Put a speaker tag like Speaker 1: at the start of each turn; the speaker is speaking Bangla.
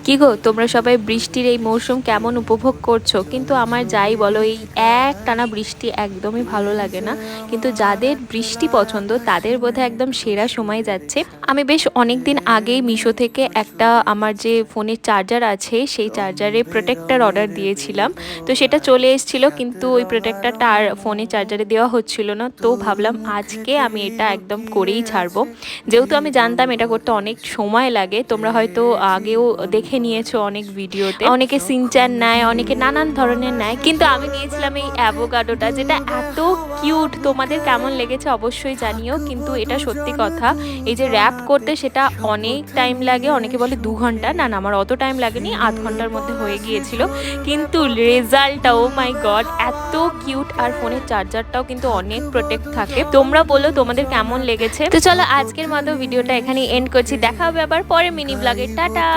Speaker 1: কি গো, তোমরা সবাই বৃষ্টির এই মৌসুম কেমন উপভোগ করছো? কিন্তু আমার যাই বলো, এই একটানা বৃষ্টি একদমই ভালো লাগে না। কিন্তু যাদের বৃষ্টি পছন্দ তাদের বোধহয় একদম সেরা সময় যাচ্ছে। আমি বেশ অনেক দিন আগেই মিশো থেকে একটা আমার যে ফোনের চার্জার আছে সেই চার্জারে প্রোটেক্টর অর্ডার দিয়েছিলাম। তো সেটা চলে এসেছিল, কিন্তু ওই প্রোটেক্টরটা আর ফোনের চার্জারে দেওয়া হচ্ছিল না। তো ভাবলাম আজকে আমি এটা একদম করেই ছাড়বো। যেহেতু আমি জানতাম এটা করতে অনেক সময় লাগে, তোমরা হয়তো আগেও দেখে নিয়েছো অনেক ভিডিওতে, অনেকে সিনচ্যান নেয়, অনেকে নানান ধরনের নেয়, কিন্তু আমি নিয়েছিলাম এই অ্যাভোকাডোটা, যেটা এত কিউট। তোমাদের কেমন লেগেছে অবশ্যই জানিও। কিন্তু এটা সত্যি কথা, এই যে র্যাপ করতে সেটা অনেক টাইম লাগে। অনেকে বলে 2 ঘন্টা, না না, আমার অত টাইম লাগেনি, আধ ঘন্টার মধ্যে হয়ে গিয়েছিল। কিন্তু রেজাল্টটা, ও মাই গড, এত কিউট। আর ফোনের চার্জারটাও কিন্তু অনেক প্রোটেক্ট থাকে। তোমরা বলো তোমাদের কেমন লেগেছে। তো চলো আজকের মতো ভিডিওটা এখানে এন্ড করছি, দেখা হবে আবার পরে মিনি ব্লগে। টাটা।